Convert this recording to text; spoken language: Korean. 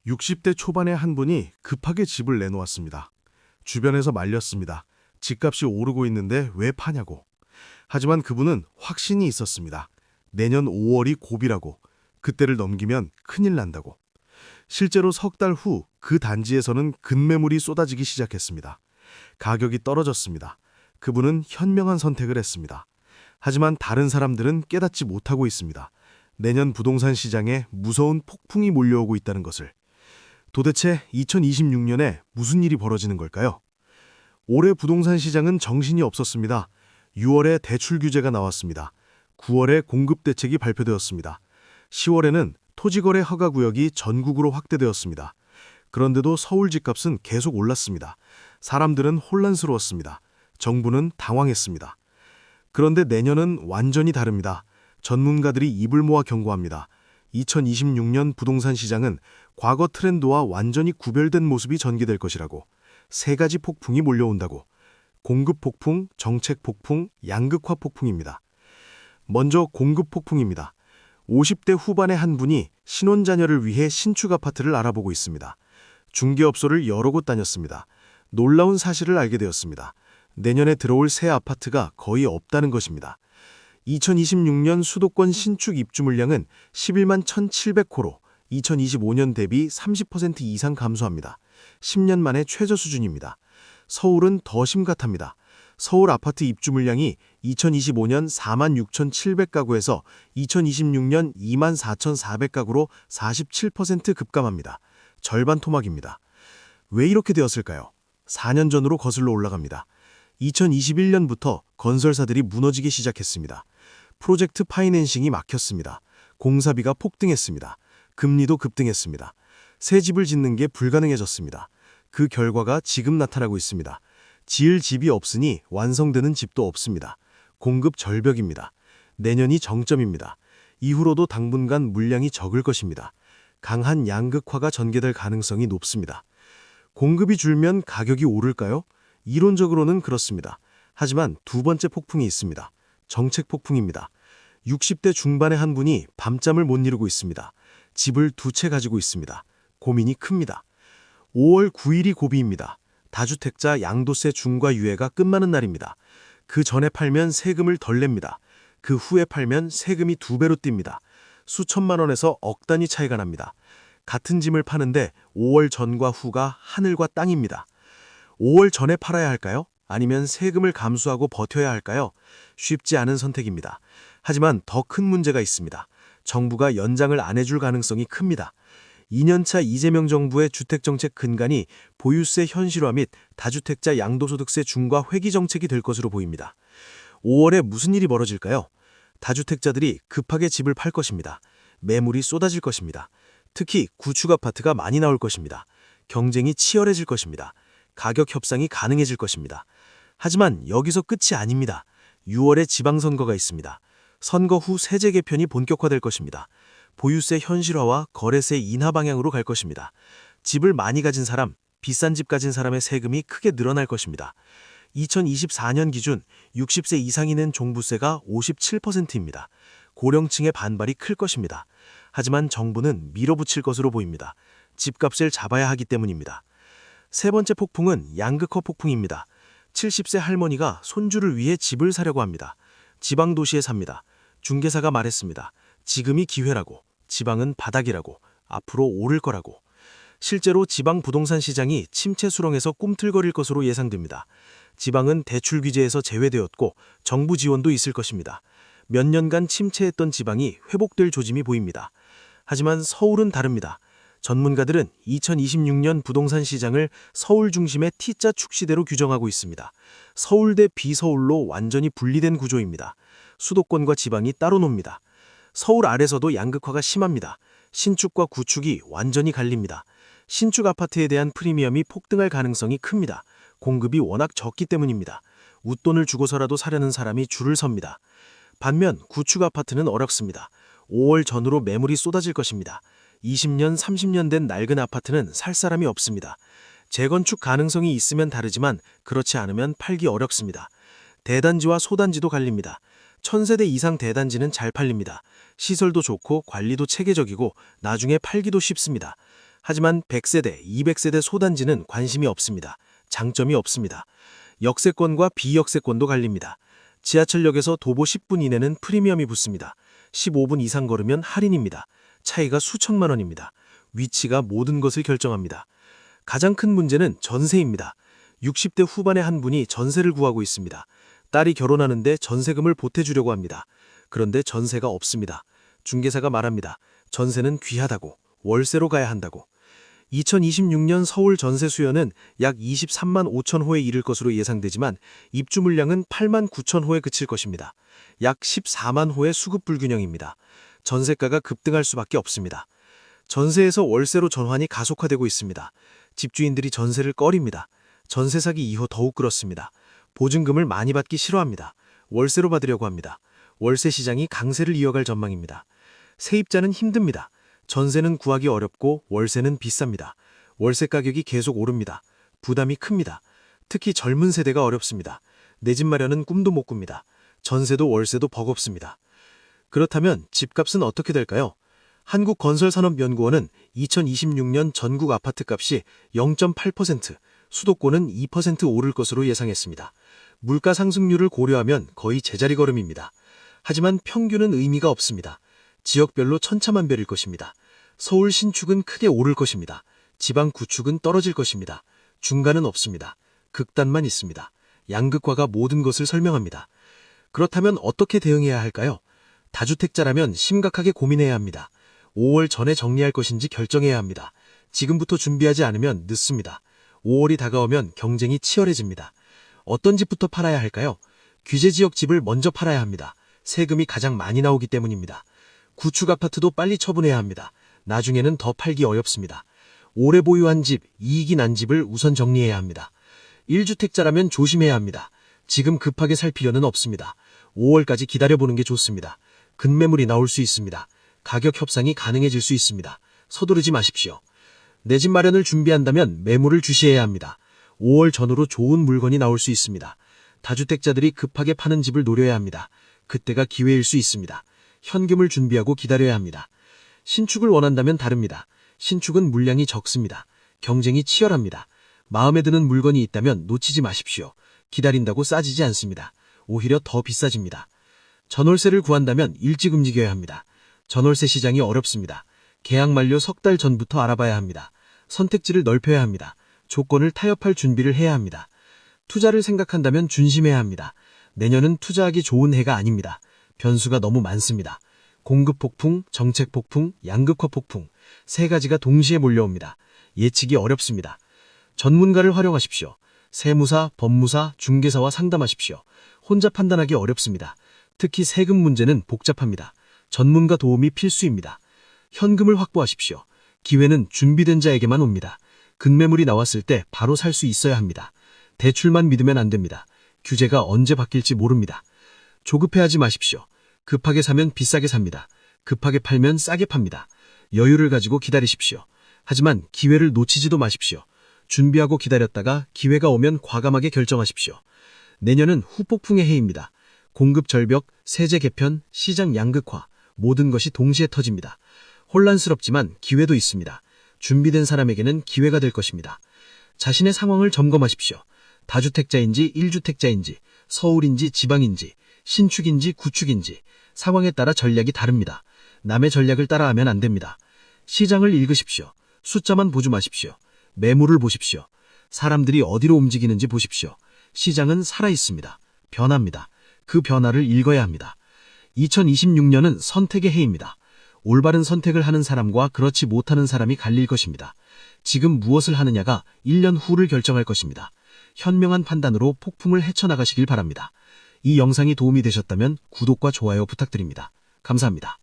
60대 초반의 한 분이 급하게 집을 내놓았습니다. 주변에서 말렸습니다. 집값이 오르고 있는데 왜 파냐고. 하지만 그분은 확신이 있었습니다. 내년 5월이 고비라고. 그때를 넘기면 큰일 난다고. 실제로 석 달 후 그 단지에서는 급매물이 쏟아지기 시작했습니다. 가격이 떨어졌습니다. 그분은 현명한 선택을 했습니다. 하지만 다른 사람들은 깨닫지 못하고 있습니다. 내년 부동산 시장에 무서운 폭풍이 몰려오고 있다는 것을. 도대체 2026년에 무슨 일이 벌어지는 걸까요? 올해 부동산 시장은 정신이 없었습니다. 6월에 대출 규제가 나왔습니다. 9월에 공급 대책이 발표되었습니다. 10월에는 토지거래 허가구역이 전국으로 확대되었습니다. 그런데도 서울 집값은 계속 올랐습니다. 사람들은 혼란스러웠습니다. 정부는 당황했습니다. 그런데 내년은 완전히 다릅니다. 전문가들이 입을 모아 경고합니다. 2026년 부동산 시장은 과거 트렌드와 완전히 구별된 모습이 전개될 것이라고. 세 가지 폭풍이 몰려온다고. 공급 폭풍, 정책 폭풍, 양극화 폭풍입니다. 먼저 공급 폭풍입니다. 50대 후반의 한 분이 신혼자녀를 위해 신축 아파트를 알아보고 있습니다. 중개업소를 여러 곳 다녔습니다. 놀라운 사실을 알게 되었습니다. 내년에 들어올 새 아파트가 거의 없다는 것입니다. 2026년 수도권 신축 입주 물량은 11만 1,700호로 2025년 대비 30% 이상 감소합니다. 10년 만에 최저 수준입니다. 서울은 더 심각합니다. 서울 아파트 입주 물량이 2025년 4만 6,700가구에서 2026년 2만 4,400가구로 47% 급감합니다. 절반 토막입니다. 왜 이렇게 되었을까요? 4년 전으로 거슬러 올라갑니다. 2021년부터 건설사들이 무너지기 시작했습니다. 프로젝트 파이낸싱이 막혔습니다. 공사비가 폭등했습니다. 금리도 급등했습니다. 새 집을 짓는 게 불가능해졌습니다. 그 결과가 지금 나타나고 있습니다. 지을 집이 없으니 완성되는 집도 없습니다. 공급 절벽입니다. 내년이 정점입니다. 이후로도 당분간 물량이 적을 것입니다. 강한 양극화가 전개될 가능성이 높습니다. 공급이 줄면 가격이 오를까요? 이론적으로는 그렇습니다. 하지만 두 번째 폭풍이 있습니다. 정책 폭풍입니다. 60대 중반의 한 분이 밤잠을 못 이루고 있습니다. 집을 두 채 가지고 있습니다. 고민이 큽니다. 5월 9일이 고비입니다. 다주택자 양도세 중과 유예가 끝나는 날입니다. 그 전에 팔면 세금을 덜 냅니다. 그 후에 팔면 세금이 2배로 뜁니다. 수천만 원에서 억 단위 차이가 납니다. 같은 짐을 파는데 5월 전과 후가 하늘과 땅입니다. 5월 전에 팔아야 할까요? 아니면 세금을 감수하고 버텨야 할까요? 쉽지 않은 선택입니다. 하지만 더 큰 문제가 있습니다. 정부가 연장을 안 해줄 가능성이 큽니다. 2년차 이재명 정부의 주택정책 근간이 보유세 현실화 및 다주택자 양도소득세 중과 회기 정책이 될 것으로 보입니다. 5월에 무슨 일이 벌어질까요? 다주택자들이 급하게 집을 팔 것입니다. 매물이 쏟아질 것입니다. 특히 구축 아파트가 많이 나올 것입니다. 경쟁이 치열해질 것입니다. 가격 협상이 가능해질 것입니다. 하지만 여기서 끝이 아닙니다. 6월에 지방선거가 있습니다. 선거 후 세제 개편이 본격화될 것입니다. 보유세 현실화와 거래세 인하 방향으로 갈 것입니다. 집을 많이 가진 사람, 비싼 집 가진 사람의 세금이 크게 늘어날 것입니다. 2024년 기준 60세 이상이 낸 종부세가 57%입니다. 고령층의 반발이 클 것입니다. 하지만 정부는 밀어붙일 것으로 보입니다. 집값을 잡아야 하기 때문입니다. 세 번째 폭풍은 양극화 폭풍입니다. 70세 할머니가 손주를 위해 집을 사려고 합니다. 지방 도시에 삽니다. 중개사가 말했습니다. 지금이 기회라고, 지방은 바닥이라고, 앞으로 오를 거라고. 실제로 지방 부동산 시장이 침체 수렁에서 꿈틀거릴 것으로 예상됩니다. 지방은 대출 규제에서 제외되었고 정부 지원도 있을 것입니다. 몇 년간 침체했던 지방이 회복될 조짐이 보입니다. 하지만 서울은 다릅니다. 전문가들은 2026년 부동산 시장을 서울 중심의 T자 축시대로 규정하고 있습니다. 서울 대 비서울로 완전히 분리된 구조입니다. 수도권과 지방이 따로 놉니다. 서울 아래서도 양극화가 심합니다. 신축과 구축이 완전히 갈립니다. 신축 아파트에 대한 프리미엄이 폭등할 가능성이 큽니다. 공급이 워낙 적기 때문입니다. 웃돈을 주고서라도 사려는 사람이 줄을 섭니다. 반면 구축 아파트는 어렵습니다. 5월 전후로 매물이 쏟아질 것입니다. 20년, 30년 된 낡은 아파트는 살 사람이 없습니다. 재건축 가능성이 있으면 다르지만 그렇지 않으면 팔기 어렵습니다. 대단지와 소단지도 갈립니다. 1000세대 이상 대단지는 잘 팔립니다. 시설도 좋고 관리도 체계적이고 나중에 팔기도 쉽습니다. 하지만 100세대, 200세대 소단지는 관심이 없습니다. 장점이 없습니다. 역세권과 비역세권도 갈립니다. 지하철역에서 도보 10분 이내는 프리미엄이 붙습니다. 15분 이상 걸으면 할인입니다. 차이가 수천만 원입니다. 위치가 모든 것을 결정합니다. 가장 큰 문제는 전세입니다. 60대 후반의 한 분이 전세를 구하고 있습니다. 딸이 결혼하는데 전세금을 보태주려고 합니다. 그런데 전세가 없습니다. 중개사가 말합니다. 전세는 귀하다고, 월세로 가야 한다고. 2026년 서울 전세 수요는 약 23만 5천 호에 이를 것으로 예상되지만 입주 물량은 8만 9천 호에 그칠 것입니다. 약 14만 호의 수급 불균형입니다. 전세가가 급등할 수밖에 없습니다. 전세에서 월세로 전환이 가속화되고 있습니다. 집주인들이 전세를 꺼립니다. 전세 사기 이후 더욱 그렇습니다. 보증금을 많이 받기 싫어합니다. 월세로 받으려고 합니다. 월세 시장이 강세를 이어갈 전망입니다. 세입자는 힘듭니다. 전세는 구하기 어렵고 월세는 비쌉니다. 월세 가격이 계속 오릅니다. 부담이 큽니다. 특히 젊은 세대가 어렵습니다. 내 집 마련은 꿈도 못 꿉니다. 전세도 월세도 버겁습니다. 그렇다면 집값은 어떻게 될까요? 한국건설산업연구원은 2026년 전국 아파트값이 0.8%, 수도권은 2% 오를 것으로 예상했습니다. 물가 상승률을 고려하면 거의 제자리 걸음입니다. 하지만 평균은 의미가 없습니다. 지역별로 천차만별일 것입니다. 서울 신축은 크게 오를 것입니다. 지방 구축은 떨어질 것입니다. 중간은 없습니다. 극단만 있습니다. 양극화가 모든 것을 설명합니다. 그렇다면 어떻게 대응해야 할까요? 다주택자라면 심각하게 고민해야 합니다. 5월 전에 정리할 것인지 결정해야 합니다. 지금부터 준비하지 않으면 늦습니다. 5월이 다가오면 경쟁이 치열해집니다. 어떤 집부터 팔아야 할까요? 규제지역 집을 먼저 팔아야 합니다. 세금이 가장 많이 나오기 때문입니다. 구축 아파트도 빨리 처분해야 합니다. 나중에는 더 팔기 어렵습니다. 오래 보유한 집, 이익이 난 집을 우선 정리해야 합니다. 1주택자라면 조심해야 합니다. 지금 급하게 살 필요는 없습니다. 5월까지 기다려보는 게 좋습니다. 급매물이 나올 수 있습니다. 가격 협상이 가능해질 수 있습니다. 서두르지 마십시오. 내 집 마련을 준비한다면 매물을 주시해야 합니다. 5월 전후로 좋은 물건이 나올 수 있습니다. 다주택자들이 급하게 파는 집을 노려야 합니다. 그때가 기회일 수 있습니다. 현금을 준비하고 기다려야 합니다. 신축을 원한다면 다릅니다. 신축은 물량이 적습니다. 경쟁이 치열합니다. 마음에 드는 물건이 있다면 놓치지 마십시오. 기다린다고 싸지지 않습니다. 오히려 더 비싸집니다. 전월세를 구한다면 일찍 움직여야 합니다. 전월세 시장이 어렵습니다. 계약 만료 석 달 전부터 알아봐야 합니다. 선택지를 넓혀야 합니다. 조건을 타협할 준비를 해야 합니다. 투자를 생각한다면 준심해야 합니다. 내년은 투자하기 좋은 해가 아닙니다. 변수가 너무 많습니다. 공급 폭풍, 정책 폭풍, 양극화 폭풍, 세 가지가 동시에 몰려옵니다. 예측이 어렵습니다. 전문가를 활용하십시오. 세무사, 법무사, 중개사와 상담하십시오. 혼자 판단하기 어렵습니다. 특히 세금 문제는 복잡합니다. 전문가 도움이 필수입니다. 현금을 확보하십시오. 기회는 준비된 자에게만 옵니다. 급매물이 나왔을 때 바로 살 수 있어야 합니다. 대출만 믿으면 안 됩니다. 규제가 언제 바뀔지 모릅니다. 조급해하지 마십시오. 급하게 사면 비싸게 삽니다. 급하게 팔면 싸게 팝니다. 여유를 가지고 기다리십시오. 하지만 기회를 놓치지도 마십시오. 준비하고 기다렸다가 기회가 오면 과감하게 결정하십시오. 내년은 후폭풍의 해입니다. 공급 절벽, 세제 개편, 시장 양극화, 모든 것이 동시에 터집니다. 혼란스럽지만 기회도 있습니다. 준비된 사람에게는 기회가 될 것입니다. 자신의 상황을 점검하십시오. 다주택자인지 1주택자인지, 서울인지 지방인지, 신축인지 구축인지, 상황에 따라 전략이 다릅니다. 남의 전략을 따라하면 안 됩니다. 시장을 읽으십시오. 숫자만 보지 마십시오. 매물을 보십시오. 사람들이 어디로 움직이는지 보십시오. 시장은 살아있습니다. 변합니다. 그 변화를 읽어야 합니다. 2026년은 선택의 해입니다. 올바른 선택을 하는 사람과 그렇지 못하는 사람이 갈릴 것입니다. 지금 무엇을 하느냐가 1년 후를 결정할 것입니다. 현명한 판단으로 폭풍을 헤쳐나가시길 바랍니다. 이 영상이 도움이 되셨다면 구독과 좋아요 부탁드립니다. 감사합니다.